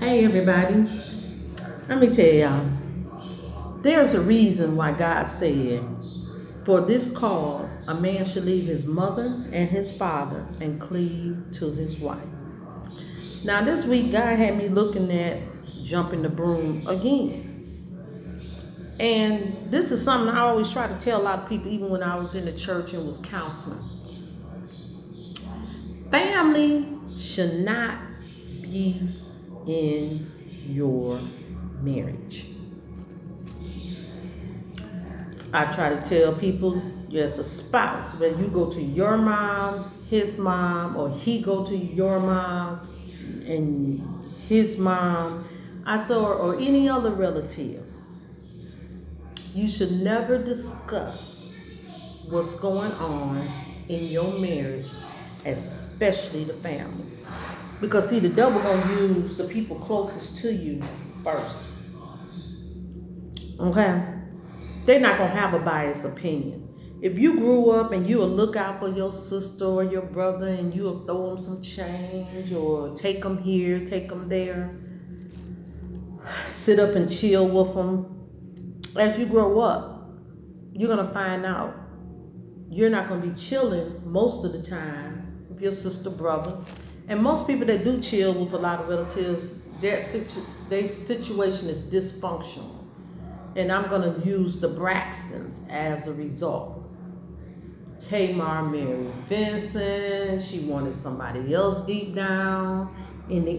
Hey everybody, let me tell y'all, there's a reason why God said, for this cause a man should leave his mother and his father and cleave to his wife. Now this week God had me looking at jumping the broom again. And this is something I always try to tell a lot of people, even when I was in the church and was counseling. Family should not be in your marriage. I try to tell people, as a spouse, when you go to your mom, his mom, or he go to your mom and his mom, I saw, or any other relative, you should never discuss what's going on in your marriage, especially the family. Because see, the devil gonna use the people closest to you first. Okay? They're not gonna have a biased opinion. If you grew up and you'll look out for your sister or your brother and you'll throw them some change or take them here, take them there, sit up and chill with them, as you grow up, you're gonna find out you're not gonna be chilling most of the time with your sister, brother. And most people that do chill with a lot of relatives, their situation is dysfunctional. And I'm going to use the Braxtons as a result. Tamar married Vincent. She wanted somebody else deep down. In the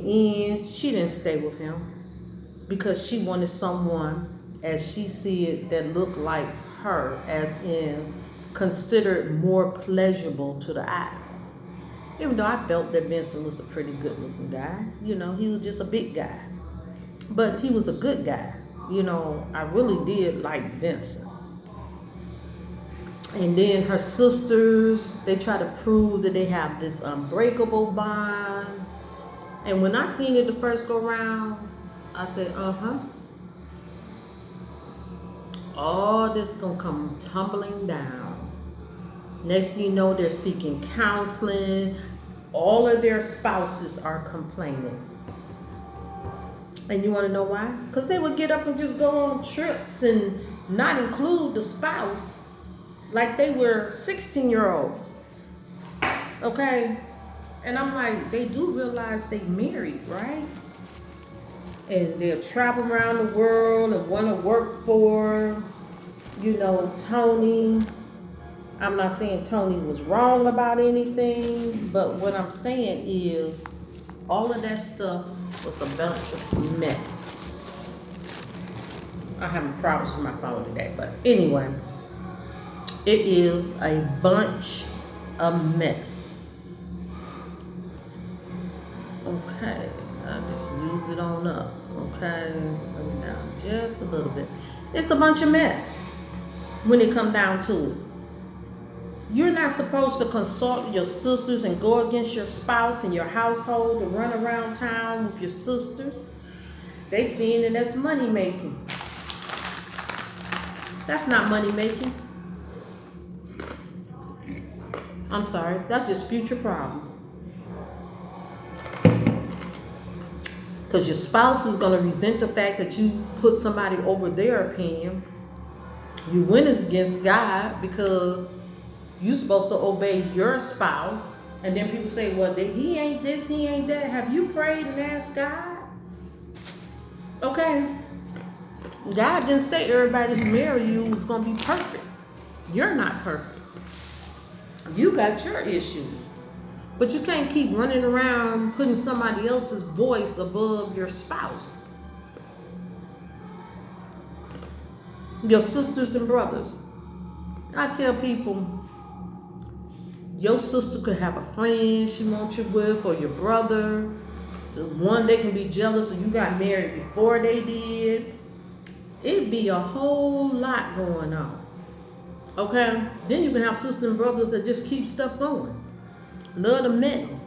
end, she didn't stay with him because she wanted someone, as she said, that looked like her, as in considered more pleasurable to the eye. Even though I felt that Vincent was a pretty good looking guy. You know, he was just a big guy. But he was a good guy. You know, I really did like Vincent. And then her sisters, they try to prove that they have this unbreakable bond. And when I seen it the first go round, I said, all this gonna come tumbling down. Next thing you know, they're seeking counseling. All of their spouses are complaining. And you want to know why? Because they would get up and just go on trips and not include the spouse like they were 16-year-olds. Okay? And I'm like, they do realize they married, right? And they'll travel around the world and want to work for, Tony. I'm not saying Tony was wrong about anything, but what I'm saying is all of that stuff was a bunch of mess. I'm having problems with my phone today, but anyway, it is a bunch of mess. Okay, I just use it on up. Okay, bring it down just a little bit. It's a bunch of mess when it come down to it. You're not supposed to consult your sisters and go against your spouse and your household to run around town with your sisters. They seeing it as money making. That's not money making. I'm sorry, that's just future problem. Because your spouse is going to resent the fact that you put somebody over their opinion. You went against God because you're supposed to obey your spouse. And then people say, well, he ain't this, he ain't that. Have you prayed and asked God? Okay. God didn't say everybody who marry you was going to be perfect. You're not perfect. You got your issues. But you can't keep running around putting somebody else's voice above your spouse. Your sisters and brothers. I tell people, your sister could have a friend she wants you with, or your brother. The one they can be jealous of you got married before they did. It'd be a whole lot going on. Okay? Then you can have sisters and brothers that just keep stuff going. Love the men.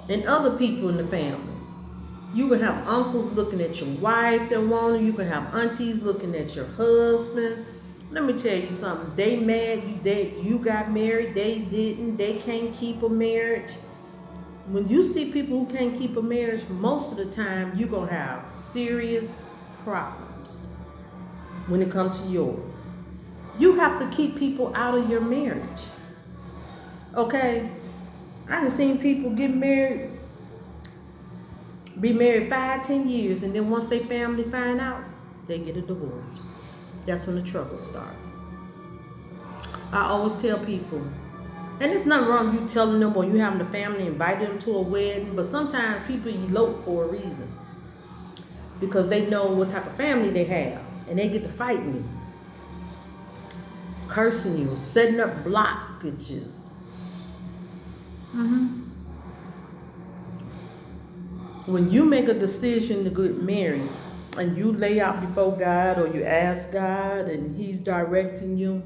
And other people in the family. You can have uncles looking at your wife that want you. You can have aunties looking at your husband. Let me tell you something. They mad you got married. They didn't. They can't keep a marriage. When you see people who can't keep a marriage, most of the time you're going to have serious problems when it comes to yours. You have to keep people out of your marriage. Okay? I done seen people get married, be married 5-10 years, and then once their family find out, they get a divorce. That's when the trouble starts. I always tell people, and it's nothing wrong with you telling them or you having the family invite them to a wedding, but sometimes people elope for a reason. Because they know what type of family they have, and they get to fighting you, cursing you, setting up blockages. When you make a decision to get married and you lay out before God or you ask God and He's directing you,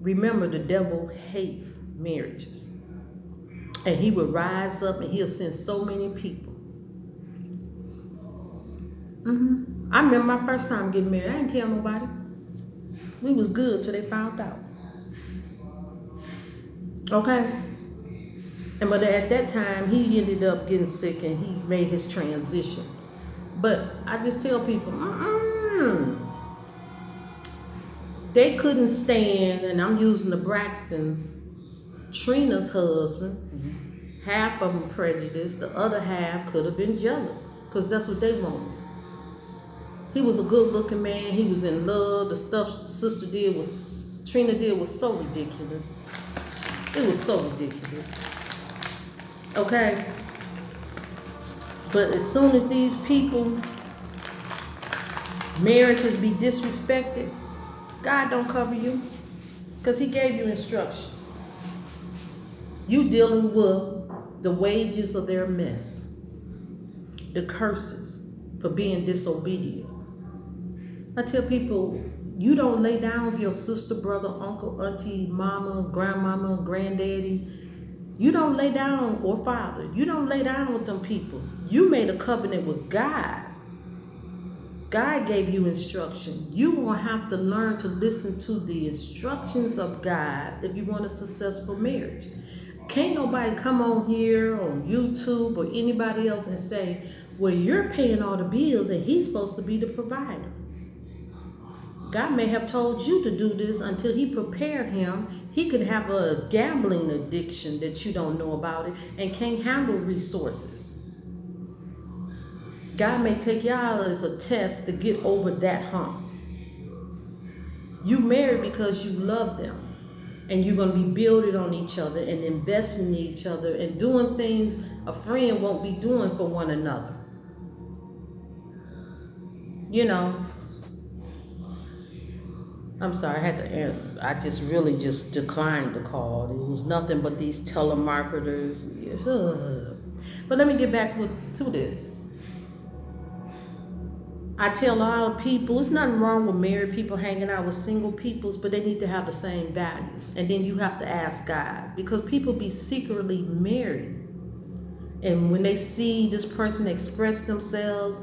remember the devil hates marriages. And he will rise up and he'll send so many people. I remember my first time getting married. I didn't tell nobody. We was good till they found out. Okay? But at that time, he ended up getting sick and he made his transition. But I just tell people, they couldn't stand, and I'm using the Braxtons, Trina's husband, half of them prejudiced, the other half could have been jealous, because that's what they wanted. He was a good looking man, he was in love, the stuff Trina did was so ridiculous. It was so ridiculous. Okay? But as soon as these people, marriages be disrespected, God don't cover you, because He gave you instruction. You dealing with the wages of their mess, the curses for being disobedient. I tell people, you don't lay down with your sister, brother, uncle, auntie, mama, grandmama, granddaddy. You don't lay down, or father. You don't lay down with them people. You made a covenant with God. God gave you instruction. You will have to learn to listen to the instructions of God if you want a successful marriage. Can't nobody come on here on YouTube or anybody else and say, well, you're paying all the bills and He's supposed to be the provider. God may have told you to do this until He prepared him. He could have a gambling addiction that you don't know about it and can't handle resources. God may take y'all as a test to get over that hump. You married because you love them. And you're going to be building on each other and investing in each other and doing things a friend won't be doing for one another. You know, I'm sorry, I had to answer. I just really just declined the call. It was nothing but these telemarketers. But let me get back to this. I tell a lot of people, it's nothing wrong with married people hanging out with single peoples, but they need to have the same values. And then you have to ask God, because people be secretly married. And when they see this person express themselves,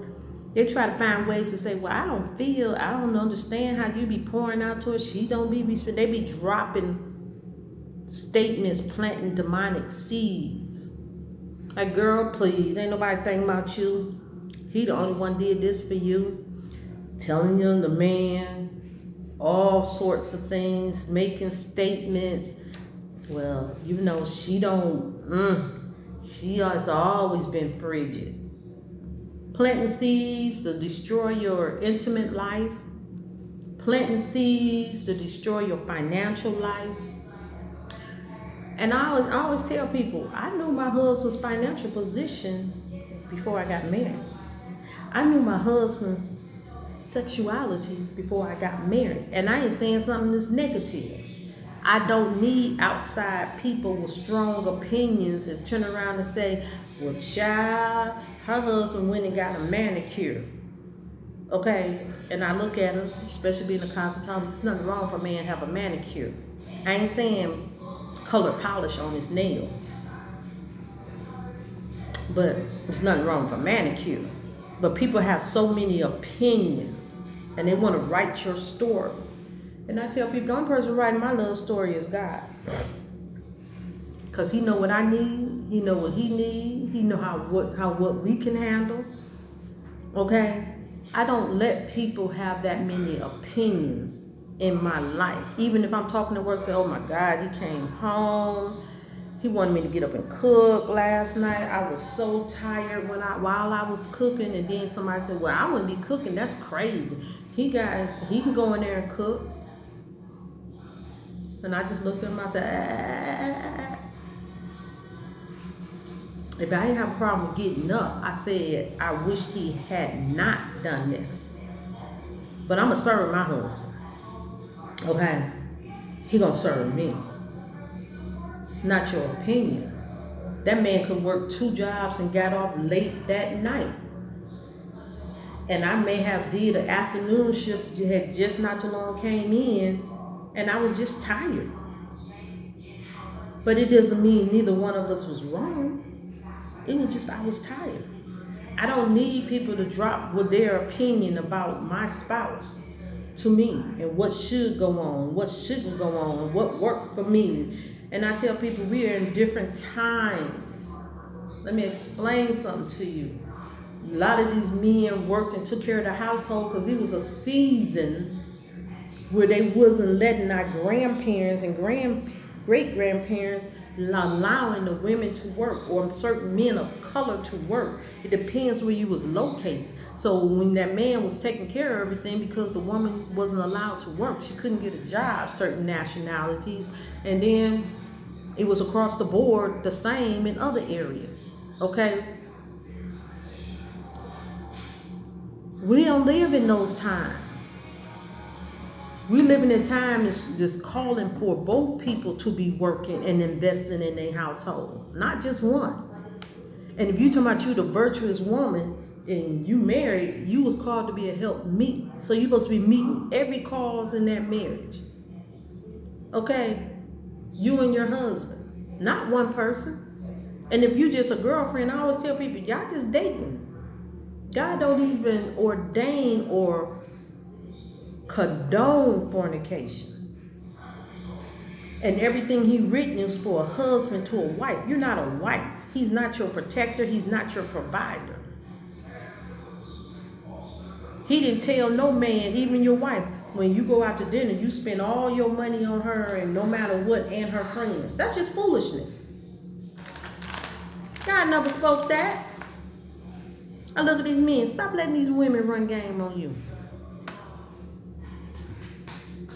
they try to find ways to say, well, I don't understand how you be pouring out to her. She don't be respect. They be dropping statements, planting demonic seeds. Like, girl, please, ain't nobody thinking about you. He the only one did this for you. Telling you the man all sorts of things, making statements. Well, you know, she has always been frigid. Planting seeds to destroy your intimate life. Planting seeds to destroy your financial life. And I always tell people, I knew my husband's financial position before I got married. I knew my husband's sexuality before I got married. And I ain't saying something that's negative. I don't need outside people with strong opinions and turn around and say, well, child, her husband went and got a manicure. Okay? And I look at her, especially being a cosmetologist, there's nothing wrong for a man to have a manicure. I ain't saying color polish on his nails. But there's nothing wrong with a manicure. But people have so many opinions and they want to write your story. And I tell people, the only person writing my love story is God. Because He know what I need He know what he need. He know what we can handle. Okay? I don't let people have that many opinions in my life. Even if I'm talking to work, say, oh my God, he came home. He wanted me to get up and cook last night. I was so tired while I was cooking, and then somebody said, well, I wouldn't be cooking. That's crazy. He can go in there and cook. And I just looked at him, I said, If I didn't have a problem with getting up, I said, I wish he had not done this. But I'm going to serve my husband. Okay? He going to serve me. It's not your opinion. That man could work 2 jobs and got off late that night. And I may have did an afternoon shift, had just not too long came in, and I was just tired. But it doesn't mean neither one of us was wrong. It was just I was tired. I don't need people to drop with their opinion about my spouse to me and what should go on, what shouldn't go on, what worked for me. And I tell people we are in different times. Let me explain something to you. A lot of these men worked and took care of the household because it was a season where they wasn't letting our grandparents and great-grandparents allowing the women to work, or certain men of color to work. It depends where you was located. So when that man was taking care of everything, because the woman wasn't allowed to work, she couldn't get a job, certain nationalities, and then it was across the board the same in other areas. Okay? We don't live in those times. We live in a time that's just calling for both people to be working and investing in their household, not just one. And if you talking about you the virtuous woman and you married, you was called to be a helpmeet. So you're supposed to be meeting every cause in that marriage. Okay? You and your husband, not one person. And if you just a girlfriend, I always tell people, y'all just dating. God don't even ordain or condone fornication. And everything he written is for a husband to a wife. You're not a wife. He's not your protector. He's not your provider. He didn't tell no man, even your wife, when you go out to dinner, you spend all your money on her and no matter what, and her friends. That's just foolishness. God never spoke that. I look at these men. Stop letting these women run game on you.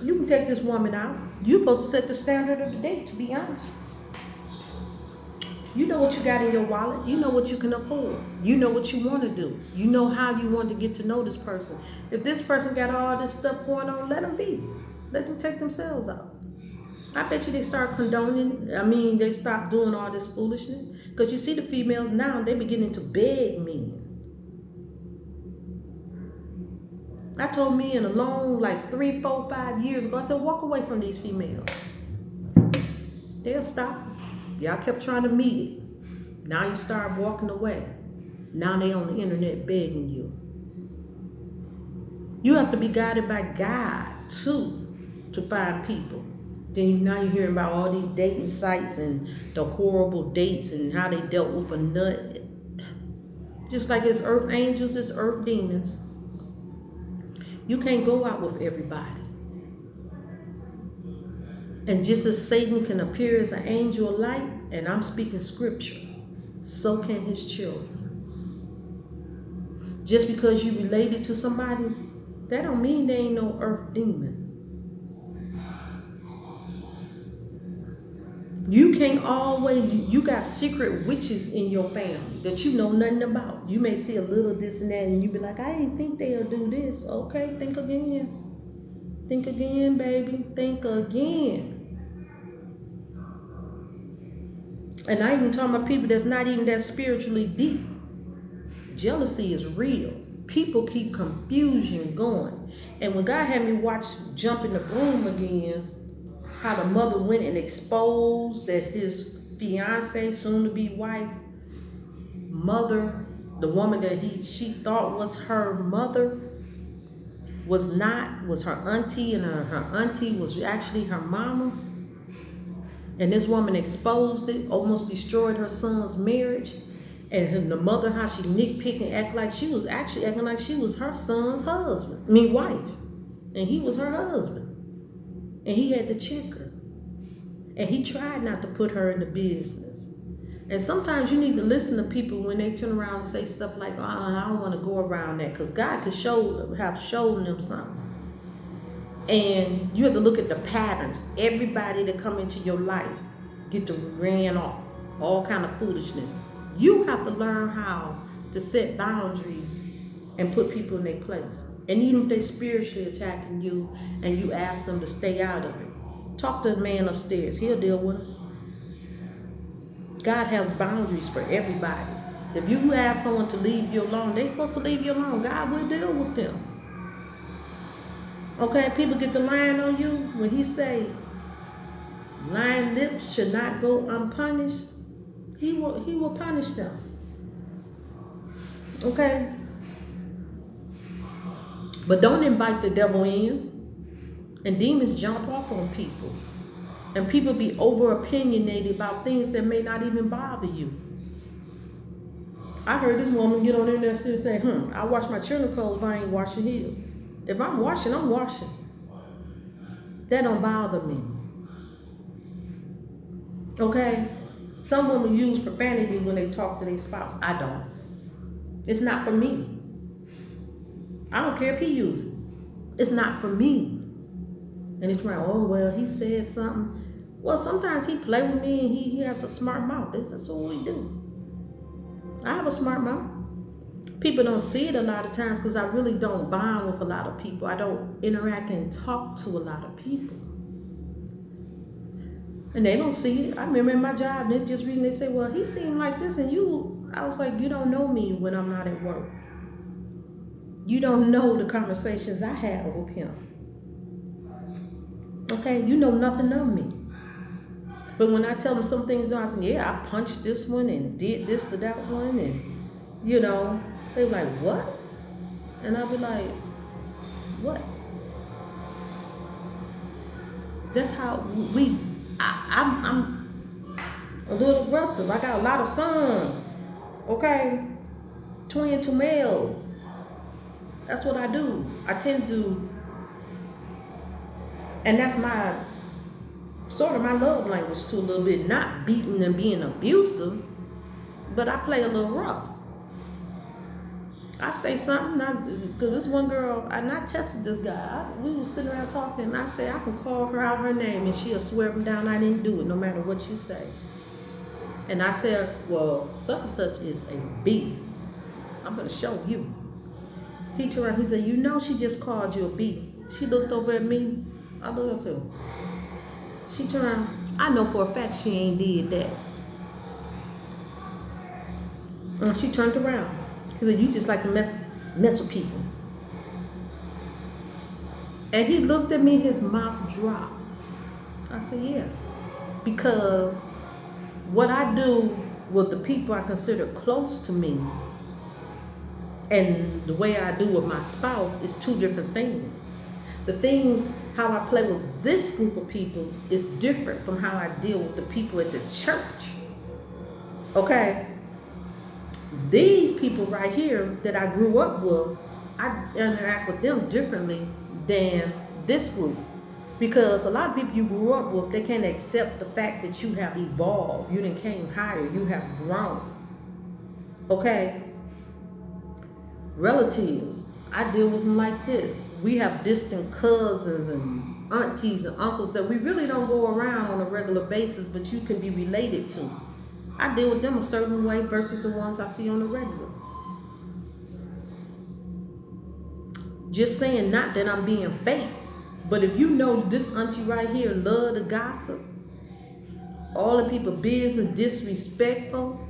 You can take this woman out. You're supposed to set the standard of the day, to be honest. You know what you got in your wallet. You know what you can afford. You know what you want to do. You know how you want to get to know this person. If this person got all this stuff going on, let them be. Let them take themselves out. I bet you they start condoning, they stop doing all this foolishness. Because you see the females now, they beginning to beg men. I told men alone like 3, 4, 5 years ago, I said, walk away from these females. They'll stop. Y'all kept trying to meet it. Now you start walking away. Now they on the internet begging you. You have to be guided by God too to find people. Then now you're hearing about all these dating sites and the horrible dates and how they dealt with a nut. Just like it's earth angels, it's earth demons. You can't go out with everybody. And just as Satan can appear as an angel of light, and I'm speaking scripture, so can his children. Just because you related to somebody, that don't mean they ain't no earth demon. You can't always, you got secret witches in your family that you know nothing about. You may see a little this and that and you be like, I didn't think they'll do this. Okay, think again. Think again, baby. Think again. And I even talking about people that's not even that spiritually deep. Jealousy is real. People keep confusion going. And when God had me watch Jump in the Broom again, how the mother went and exposed that his fiance, soon-to-be wife, mother, the woman that she thought was her mother, was her auntie, and her auntie was actually her mama. And this woman exposed it, almost destroyed her son's marriage. And the mother, how she nitpicked and act like she was actually acting like she was her son's husband. I mean, wife. And he was her husband. And he had to check her. And he tried not to put her in the business. And sometimes you need to listen to people when they turn around and say stuff like, oh, I don't want to go around that. Because God could have shown them something. And you have to look at the patterns. Everybody that come into your life get to ran off. All kind of foolishness. You have to learn how to set boundaries and put people in their place. And even if they're spiritually attacking you and you ask them to stay out of it, talk to the man upstairs. He'll deal with it. God has boundaries for everybody. If you ask someone to leave you alone, they're supposed to leave you alone. God will deal with them. Okay, people get the lying on you. When he say, lying lips should not go unpunished, he will punish them. Okay? But don't invite the devil in. And demons jump off on people. And people be over opinionated about things that may not even bother you. I heard this woman get on there and say, I wash my children's clothes, but I ain't washing his. If I'm washing, I'm washing. That don't bother me. Okay? Some women use profanity when they talk to their spouse. I don't. It's not for me. I don't care if he uses it. It's not for me. And it's like, oh, well, he said something. Well, sometimes he play with me and he has a smart mouth. That's what we do. I have a smart mouth. People don't see it a lot of times because I really don't bond with a lot of people. I don't interact and talk to a lot of people. And they don't see it. I remember in my job, they just reading, they say, well, he seemed like this and you. I was like, you don't know me when I'm not at work. You don't know the conversations I have with him. Okay, you know nothing of me. But when I tell them some things, I say, yeah, I punched this one and did this to that one. And, they're like, what? And I'll be like, what? That's how I'm a little aggressive. I got a lot of sons, okay? Two males. That's what I do. I tend to, and that's my sort of my love language too, a little bit. Not beating and being abusive, but I play a little rough. I say something, because this one girl, and I tested this guy. We were sitting around talking, and I said, I can call her out her name, and she'll swear me down I didn't do it, no matter what you say. And I said, well, such and such is a B. I'm going to show you. He turned around, he said, she just called you a B. She looked over at me. I looked at her. She turned around. I know for a fact she ain't did that. And she turned around. He said, you just like to mess with people. And he looked at me, his mouth dropped. I said, yeah. Because what I do with the people I consider close to me and the way I do with my spouse is two different things. The things, how I play with this group of people is different from how I deal with the people at the church. Okay? These people right here that I grew up with, I interact with them differently than this group. Because a lot of people you grew up with, they can't accept the fact that you have evolved. You done came higher. You have grown. Okay? Relatives, I deal with them like this. We have distant cousins and aunties and uncles that we really don't go around on a regular basis, but you can be related to. I deal with them a certain way versus the ones I see on the regular. Just saying, not that I'm being fake, but if you know this auntie right here love to gossip, all the people business, disrespectful,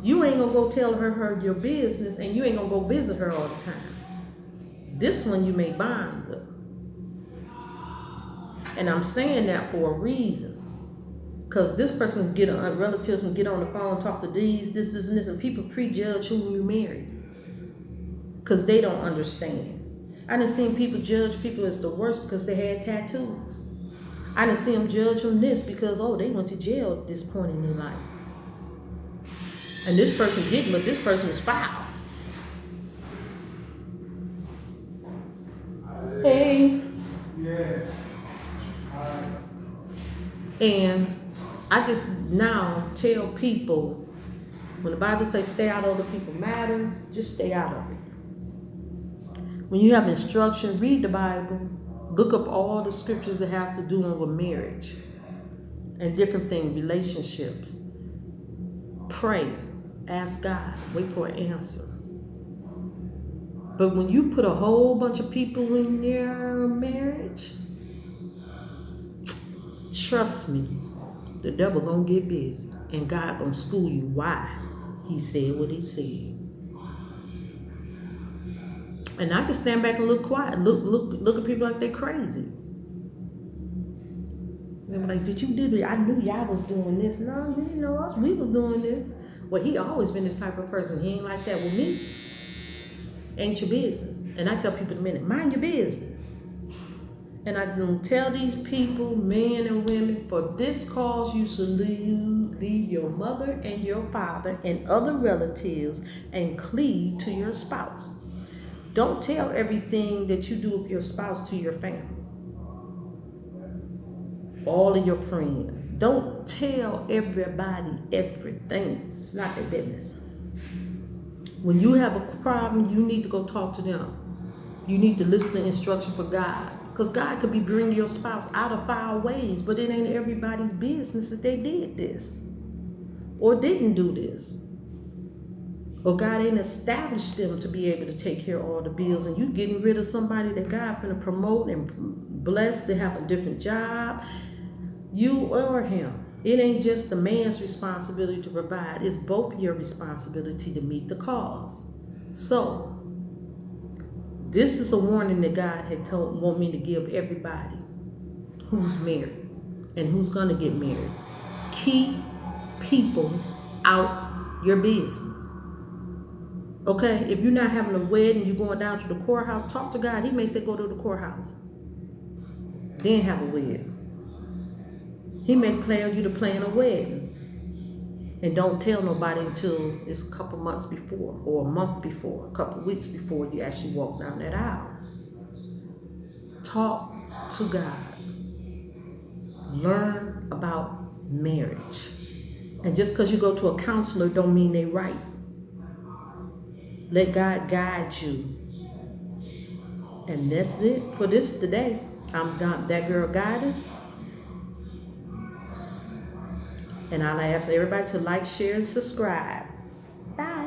you ain't gonna go tell her your business, and you ain't gonna go visit her all the time. This one you may bond with. And I'm saying that for a reason. Because this person can get on, relatives can get on the phone, talk to these, this, and this, and people prejudge who you marry. Because they don't understand. I done seen people judge people as the worst because they had tattoos. I didn't see them judge on this because, oh, they went to jail at this point in their life. And this person didn't, but this person is foul. Hey. Yes. And I just now tell people, when the Bible says stay out of other people's matters, just stay out of it. When you have instruction, read the Bible. Look up all the scriptures that has to do with marriage and different things, relationships. Pray. Ask God. Wait for an answer. But when you put a whole bunch of people in your marriage, trust me, the devil gonna get busy. And God gonna school you why he said what he said. And I just stand back and look quiet. Look at people like they crazy. They were like, did you do that? I knew y'all was doing this. No, you didn't know us. We was doing this. Well, he always been this type of person. He ain't like that with me. Ain't your business. And I tell people in a minute, mind your business. And I don't tell these people, men and women, for this cause you should leave your mother and your father and other relatives and cleave to your spouse. Don't tell everything that you do with your spouse to your family. All of your friends. Don't tell everybody everything. It's not their business. When you have a problem, you need to go talk to them. You need to listen to instruction for God. Because God could be bringing your spouse out of foul ways, but it ain't everybody's business that they did this or didn't do this. Or God ain't established them to be able to take care of all the bills, and you getting rid of somebody that God finna promote and bless to have a different job. You or him. It ain't just the man's responsibility to provide. It's both your responsibility to meet the cause. So, this is a warning that God had want me to give everybody who's married and who's gonna get married. Keep people out your business. Okay? If you're not having a wedding, you're going down to the courthouse, talk to God. He may say go to the courthouse. Then have a wedding. He may plan you to plan a wedding. And don't tell nobody until it's a couple months before, or a month before, a couple weeks before you actually walk down that aisle. Talk to God. Learn about marriage. And just because you go to a counselor don't mean they right. Let God guide you. And that's it for this today. I'm that girl Goddess. And I'll ask everybody to like, share, and subscribe. Bye.